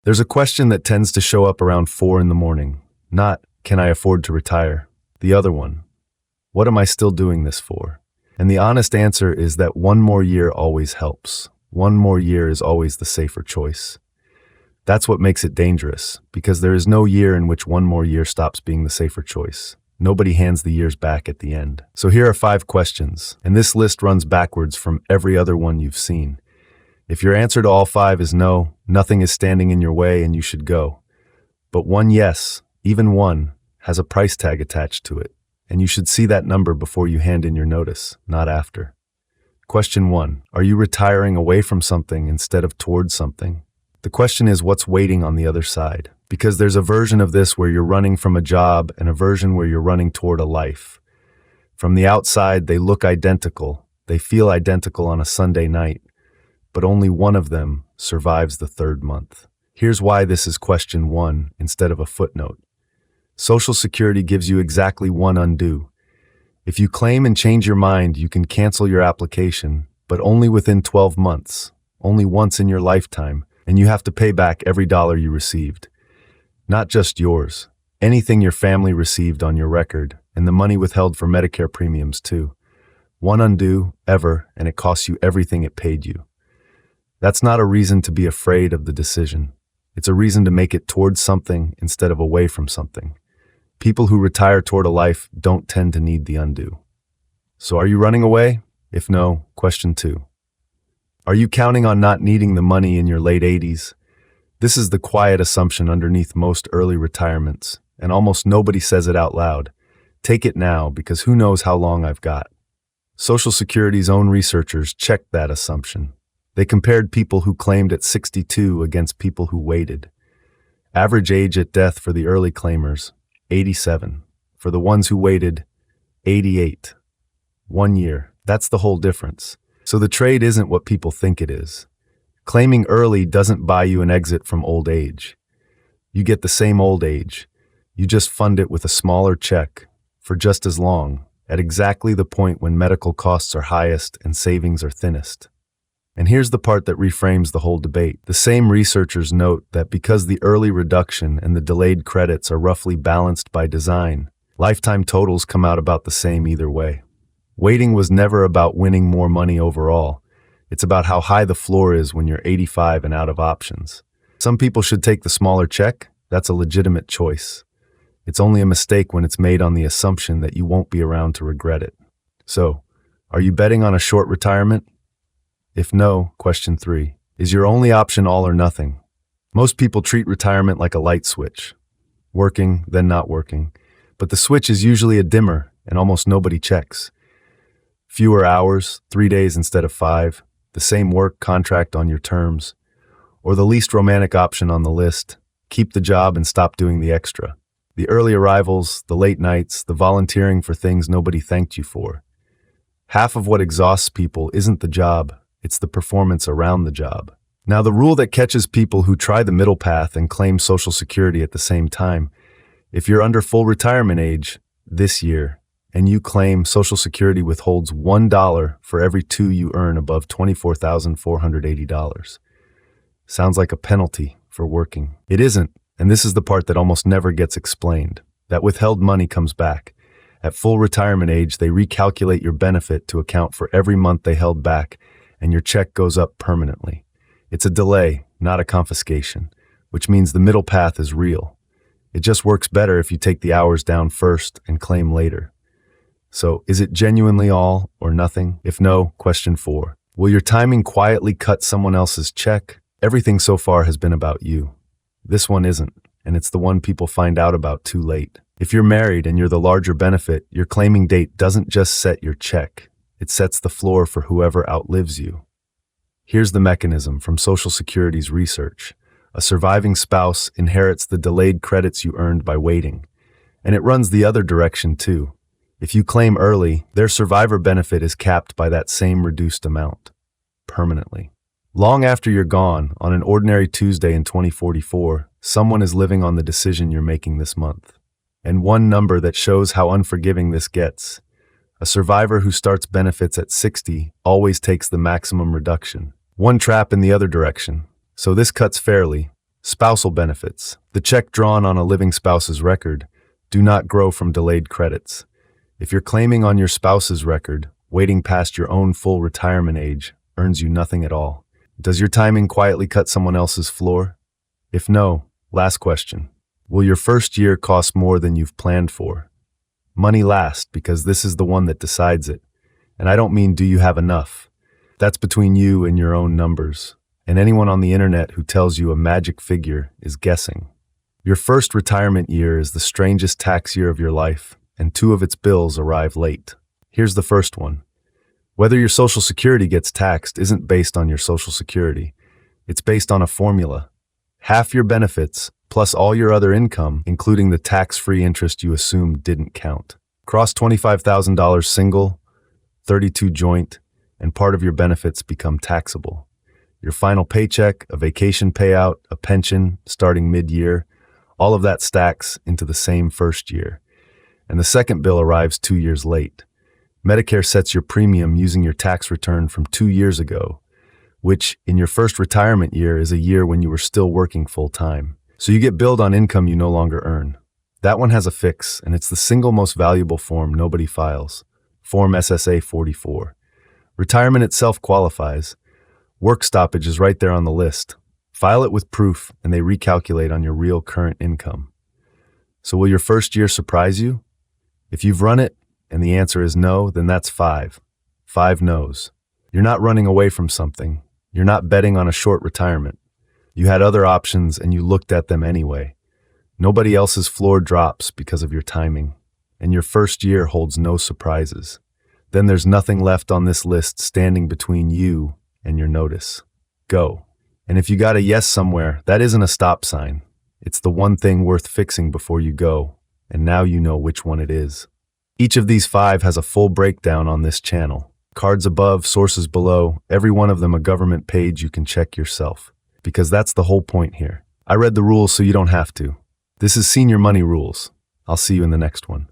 There's a question that tends to show up around 4 in the morning. Not, can I afford to retire? The other one, what am I still doing this for? And the honest answer is that one more year always helps. One more year is always the safer choice. That's what makes it dangerous, because there is no year in which one more year stops being the safer choice. Nobody hands the years back at the end. So here are 5 questions, and this list runs backwards from every other one you've seen. If your answer to all 5 is no, nothing is standing in your way and you should go. But one yes, even one, has a price tag attached to it, and you should see that number before you hand in your notice, not after. Question 1. Are you retiring away from something instead of towards something? The question is, what's waiting on the other side? Because there's a version of this where you're running from a job and a version where you're running toward a life. From the outside, they look identical. They feel identical on a Sunday night. But only one of them survives the 3rd month. Here's why this is question 1 instead of a footnote. Social Security gives you exactly one undo. If you claim and change your mind, you can cancel your application, but only within 12 months, only once in your lifetime, and you have to pay back every dollar you received. Not just yours, anything your family received on your record, and the money withheld for Medicare premiums too. One undo, ever, and it costs you everything it paid you. That's not a reason to be afraid of the decision. It's a reason to make it towards something instead of away from something. People who retire toward a life don't tend to need the undo. So are you running away? If no, question 2. Are you counting on not needing the money in your late 80s? This is the quiet assumption underneath most early retirements, and almost nobody says it out loud. Take it now, because who knows how long I've got. Social Security's own researchers checked that assumption. They compared people who claimed at 62 against people who waited. Average age at death for the early claimers, 87. For the ones who waited, 88. 1 year. That's the whole difference. So the trade isn't what people think it is. Claiming early doesn't buy you an exit from old age. You get the same old age. You just fund it with a smaller check for just as long, at exactly the point when medical costs are highest and savings are thinnest. And here's the part that reframes the whole debate. The same researchers note that because the early reduction and the delayed credits are roughly balanced by design, lifetime totals come out about the same either way. Waiting was never about winning more money overall. It's about how high the floor is when you're 85 and out of options. Some people should take the smaller check. That's a legitimate choice. It's only a mistake when it's made on the assumption that you won't be around to regret it. So, are you betting on a short retirement? If no, question 3. Is your only option all or nothing? Most people treat retirement like a light switch. Working, then not working. But the switch is usually a dimmer, and almost nobody checks. Fewer hours, 3 days instead of 5, the same work contract on your terms, or the least romantic option on the list, keep the job and stop doing the extra. The early arrivals, the late nights, the volunteering for things nobody thanked you for. Half of what exhausts people isn't the job, it's the performance around the job. Now, the rule that catches people who try the middle path and claim Social Security at the same time, if you're under full retirement age this year, and you claim Social Security withholds $1 for every 2 you earn above $24,480. Sounds like a penalty for working. It isn't, and this is the part that almost never gets explained. That withheld money comes back. At full retirement age, they recalculate your benefit to account for every month they held back, and your check goes up permanently. It's a delay, not a confiscation, which means the middle path is real. It just works better if you take the hours down first and claim later. So, is it genuinely all or nothing? If no, question 4. Will your timing quietly cut someone else's check? Everything so far has been about you. This one isn't, and it's the one people find out about too late. If you're married and you're the larger benefit, your claiming date doesn't just set your check. It sets the floor for whoever outlives you. Here's the mechanism from Social Security's research. A surviving spouse inherits the delayed credits you earned by waiting. And it runs the other direction too. If you claim early, their survivor benefit is capped by that same reduced amount. Permanently. Long after you're gone, on an ordinary Tuesday in 2044, someone is living on the decision you're making this month. And one number that shows how unforgiving this gets. A survivor who starts benefits at 60 always takes the maximum reduction. One trap in the other direction. So this cuts fairly, Spousal benefits. The check drawn on a living spouse's record do not grow from delayed credits. If you're claiming on your spouse's record, waiting past your own full retirement age earns you nothing at all. Does your timing quietly cut someone else's floor? If no, last question. Will your first year cost more than you've planned for? Money last, because this is the one that decides it. And I don't mean do you have enough. That's between you and your own numbers. And anyone on the internet who tells you a magic figure is guessing. Your first retirement year is the strangest tax year of your life, and 2 of its bills arrive late. Here's the first one. Whether your Social Security gets taxed isn't based on your Social Security. It's based on a formula. Half your benefits, plus all your other income, including the tax-free interest you assumed didn't count. Cross $25,000 single, 32 joint, and part of your benefits become taxable. Your final paycheck, a vacation payout, a pension starting mid-year, all of that stacks into the same first year. And the second bill arrives 2 years late. Medicare sets your premium using your tax return from 2 years ago, which in your first retirement year is a year when you were still working full-time. So you get billed on income you no longer earn. That one has a fix, and it's the single most valuable form nobody files. Form SSA 44. Retirement itself qualifies. Work stoppage is right there on the list. File it with proof, and they recalculate on your real current income. So will your first year surprise you? If you've run it, and the answer is no, then that's 5. 5 no's. You're not running away from something. You're not betting on a short retirement. You had other options, and you looked at them anyway. Nobody else's floor drops because of your timing, and your first year holds no surprises. Then there's nothing left on this list standing between you and your notice. Go. And if you got a yes somewhere, that isn't a stop sign. It's the one thing worth fixing before you go, and now you know which one it is. Each of these 5 has a full breakdown on this channel. Cards above, sources below, every one of them a government page you can check yourself. Because that's the whole point here. I read the rules so you don't have to. This is Senior Money Rules. I'll see you in the next one.